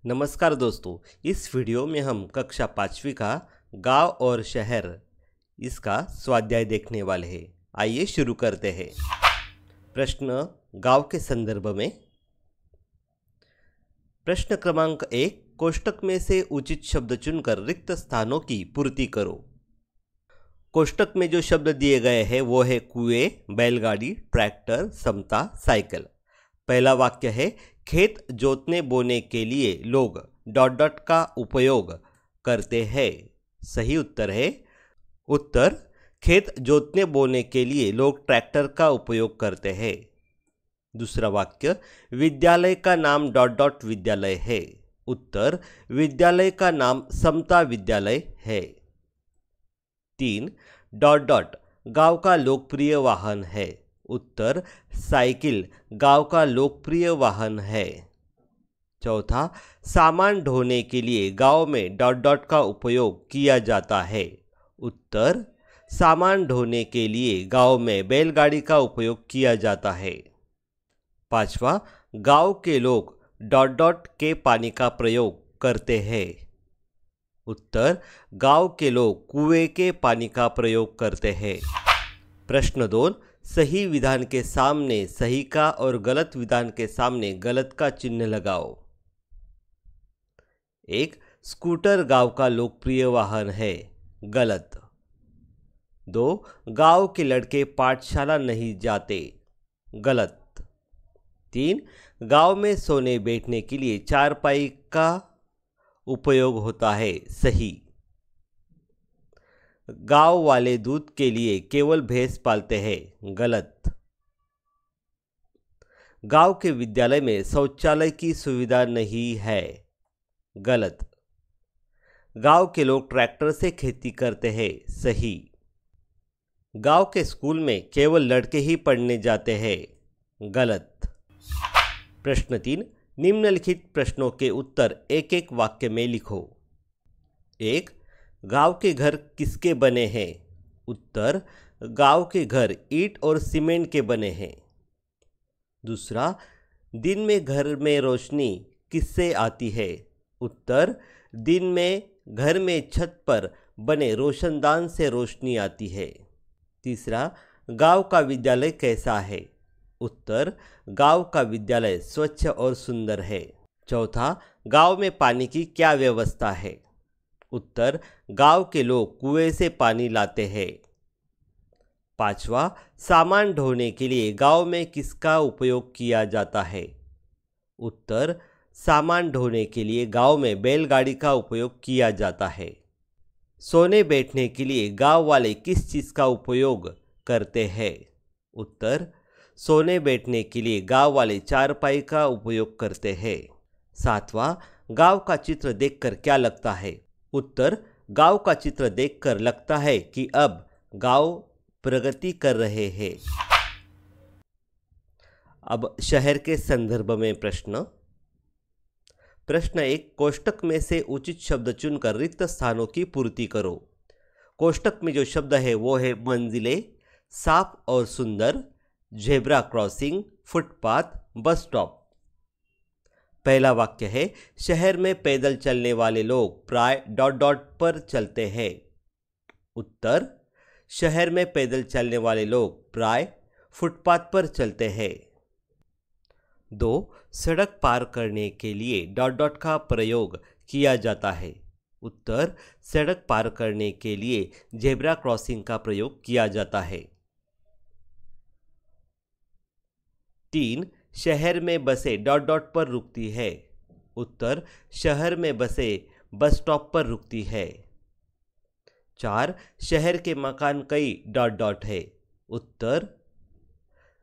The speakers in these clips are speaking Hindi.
नमस्कार दोस्तों। इस वीडियो में हम कक्षा 5वीं का गांव और शहर इसका स्वाध्याय देखने वाले हैं। आइए शुरू करते हैं। प्रश्न गांव के संदर्भ में। प्रश्न क्रमांक 1, कोष्टक में से उचित शब्द चुनकर रिक्त स्थानों की पूर्ति करो। कोष्टक में जो शब्द दिए गए हैं वो है कुएं, बैलगाड़ी, ट्रैक्टर, समता, साइकिल। पहला वाक्य है खेत जोतने बोने के लिए लोग डॉट डॉट का उपयोग करते हैं। सही उत्तर है उत्तर खेत जोतने बोने के लिए लोग ट्रैक्टर का उपयोग करते हैं। दूसरा वाक्य विद्यालय का नाम डॉट डॉट विद्यालय है। उत्तर विद्यालय का नाम समता विद्यालय है। 3 डॉट डॉट गांव का लोकप्रिय वाहन है। उत्तर साइकिल गांव का लोकप्रिय वाहन है। चौथा सामान ढोने के लिए गांव में डॉट डॉट का उपयोग किया जाता है। उत्तर सामान ढोने के लिए गांव में बैलगाड़ी का उपयोग किया जाता है। पांचवा गांव के लोग डॉट डॉट के पानी का प्रयोग करते हैं। उत्तर गांव के लोग कुएं के पानी का प्रयोग करते हैं। प्रश्न 2, सही विधान के सामने सही का और गलत विधान के सामने गलत का चिन्ह लगाओ। 1 स्कूटर गांव का लोकप्रिय वाहन है। गलत। 2 गांव के लड़के पाठशाला नहीं जाते। गलत। 3 गांव में सोने बैठने के लिए चारपाई का उपयोग होता है। सही। गांव वाले दूध के लिए केवल भैंस पालते हैं। गलत। गांव के विद्यालय में शौचालय की सुविधा नहीं है। गलत। गांव के लोग ट्रैक्टर से खेती करते हैं। सही। गांव के स्कूल में केवल लड़के ही पढ़ने जाते हैं। गलत। प्रश्न 3, निम्नलिखित प्रश्नों के उत्तर एक एक वाक्य में लिखो। 1 गांव के घर किसके बने हैं। उत्तर गांव के घर ईंट और सीमेंट के बने हैं। दूसरा दिन में घर में रोशनी किससे आती है। उत्तर दिन में घर में छत पर बने रोशनदान से रोशनी आती है। तीसरा गांव का विद्यालय कैसा है। उत्तर गांव का विद्यालय स्वच्छ और सुंदर है। चौथा गांव में पानी की क्या व्यवस्था है। उत्तर गांव के लोग कुएं से पानी लाते हैं। पांचवा सामान ढोने के लिए गांव में किसका उपयोग किया जाता है। उत्तर सामान ढोने के लिए गांव में बैलगाड़ी का उपयोग किया जाता है। सोने बैठने के लिए गांव वाले किस चीज़ का उपयोग करते हैं। उत्तर सोने बैठने के लिए गांव वाले चारपाई का उपयोग करते हैं। सातवां गांव का चित्र देखकर क्या लगता है। उत्तर गांव का चित्र देखकर लगता है कि अब गांव प्रगति कर रहे हैं। अब शहर के संदर्भ में प्रश्न। प्रश्न 1, कोष्टक में से उचित शब्द चुनकर रिक्त स्थानों की पूर्ति करो। कोष्टक में जो शब्द है वो है मंजिलें, साफ और सुंदर, zebra crossing, footpath, bus stop. पहला वाक्य है शहर में पैदल चलने वाले लोग प्राय डॉट डॉट पर चलते हैं। उत्तर शहर में पैदल चलने वाले लोग प्राय फुटपाथ पर चलते हैं। 2 सड़क पार करने के लिए डॉट डॉट का प्रयोग किया जाता है। उत्तर सड़क पार करने के लिए जेब्रा क्रॉसिंग का प्रयोग किया जाता है। 3 शहर में बसें डॉट डॉट पर रुकती है। उत्तर शहर में बसें बस स्टॉप पर रुकती है। 4 शहर के मकान कई डॉट डॉट है। उत्तर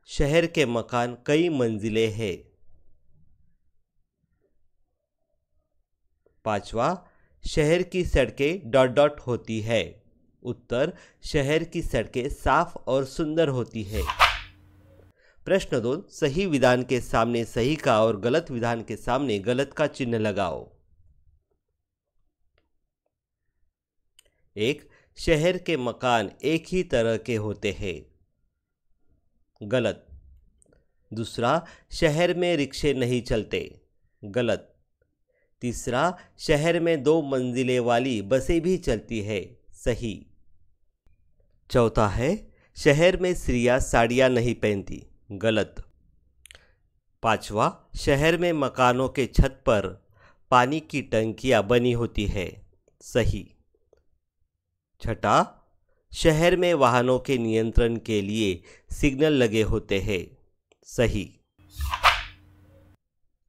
शहर के मकान कई मंजिलें हैं। 5वां शहर की सड़कें डॉट डॉट होती है। उत्तर शहर की सड़कें साफ और सुंदर होती है। प्रश्न 2, सही विधान के सामने सही का और गलत विधान के सामने गलत का चिन्ह लगाओ। 1 शहर के मकान एक ही तरह के होते हैं। गलत। दूसरा शहर में रिक्शे नहीं चलते। गलत। तीसरा, शहर में 2 मंजिलें वाली बसें भी चलती है। सही। चौथा है, शहर में स्त्रियां साड़ियां नहीं पहनती। गलत। पांचवा, शहर में मकानों के छत पर पानी की टंकियां बनी होती है। सही। छठा, शहर में वाहनों के नियंत्रण के लिए सिग्नल लगे होते हैं। सही।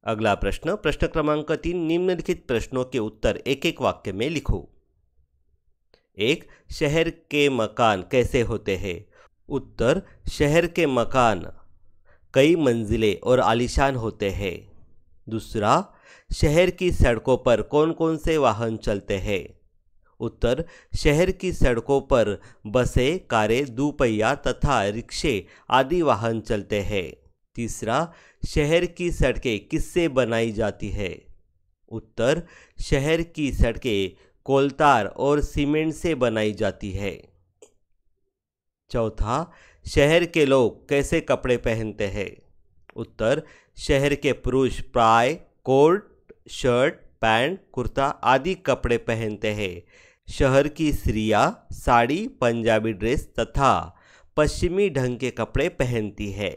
अगला प्रश्न, प्रश्न क्रमांक 3, निम्नलिखित प्रश्नों के उत्तर एक एक वाक्य में लिखो। 1. शहर के मकान कैसे होते हैं? उत्तर, शहर के मकान कई मंजिले और आलीशान होते हैं। दूसरा, शहर की सड़कों पर कौन कौन से वाहन चलते हैं? उत्तर, शहर की सड़कों पर बसें, कारें, दोपहिया तथा रिक्शे आदि वाहन चलते हैं। तीसरा, शहर की सड़कें किससे बनाई जाती है? उत्तर, शहर की सड़कें कोलतार और सीमेंट से बनाई जाती है। चौथा, शहर के लोग कैसे कपड़े पहनते हैं? उत्तर, शहर के पुरुष प्राय कोट, शर्ट, पैंट, कुर्ता आदि कपड़े पहनते हैं। शहर की स्त्रियां साड़ी, पंजाबी ड्रेस तथा पश्चिमी ढंग के कपड़े पहनती है।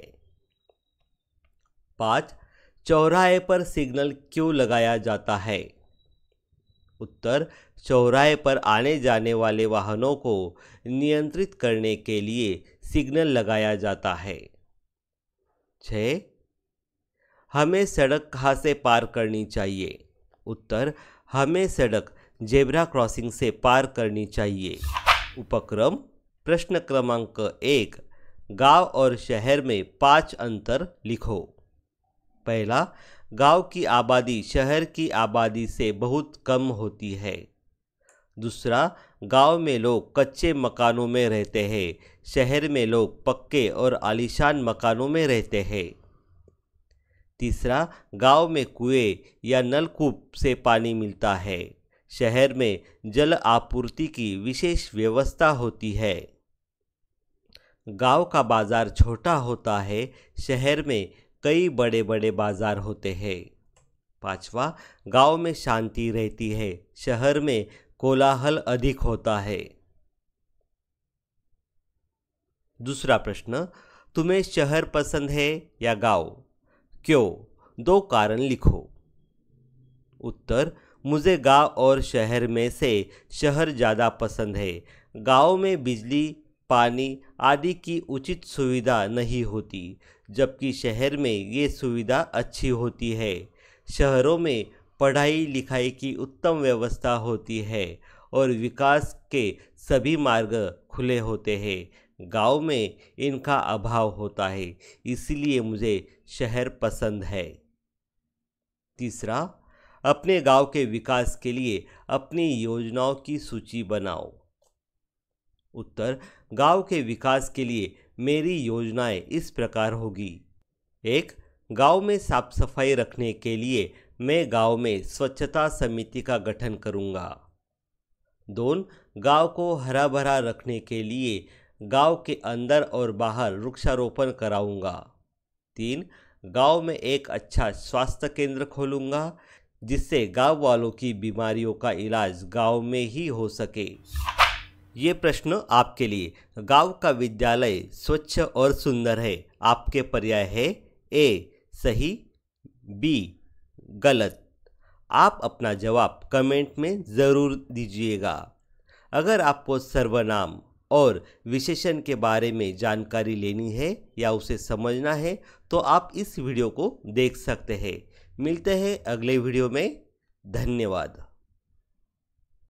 5. चौराहे पर सिग्नल क्यों लगाया जाता है? उत्तर, चौराहे पर आने जाने वाले वाहनों को नियंत्रित करने के लिए सिग्नल लगाया जाता है। 6. हमें सड़क कहाँ से पार करनी चाहिए? उत्तर, हमें सड़क जेब्रा क्रॉसिंग से पार करनी चाहिए। उपक्रम, प्रश्न क्रमांक 1, गांव और शहर में 5 अंतर लिखो। पहला, गांव की आबादी शहर की आबादी से बहुत कम होती है। दूसरा, गांव में लोग कच्चे मकानों में रहते हैं, शहर में लोग पक्के और आलीशान मकानों में रहते हैं। तीसरा, गांव में कुएं या नलकूप से पानी मिलता है, शहर में जल आपूर्ति की विशेष व्यवस्था होती है। गांव का बाजार छोटा होता है, शहर में कई बड़े बड़े बाजार होते हैं। 5वां, गांव में शांति रहती है, शहर में कोलाहल अधिक होता है। दूसरा प्रश्न, तुम्हें शहर पसंद है या गांव? क्यों? 2 कारण लिखो। उत्तर, मुझे गांव और शहर में से शहर ज़्यादा पसंद है। गांव में बिजली, पानी आदि की उचित सुविधा नहीं होती, जबकि शहर में ये सुविधा अच्छी होती है। शहरों में पढ़ाई लिखाई की उत्तम व्यवस्था होती है और विकास के सभी मार्ग खुले होते हैं। गांव में इनका अभाव होता है, इसलिए मुझे शहर पसंद है। तीसरा, अपने गांव के विकास के लिए अपनी योजनाओं की सूची बनाओ। उत्तर, गांव के विकास के लिए मेरी योजनाएं इस प्रकार होगी। 1. गांव में साफ सफाई रखने के लिए मैं गांव में स्वच्छता समिति का गठन करूंगा। 2. गांव को हरा भरा रखने के लिए गांव के अंदर और बाहर वृक्षारोपण कराऊंगा। 3. गांव में एक अच्छा स्वास्थ्य केंद्र खोलूंगा, जिससे गांव वालों की बीमारियों का इलाज गांव में ही हो सके। ये प्रश्न आपके लिए। गांव का विद्यालय स्वच्छ और सुंदर है, आपके पर्याय है ए सही, बी गलत। आप अपना जवाब कमेंट में ज़रूर दीजिएगा। अगर आपको सर्वनाम और विशेषण के बारे में जानकारी लेनी है या उसे समझना है तो आप इस वीडियो को देख सकते हैं। मिलते हैं अगले वीडियो में। धन्यवाद।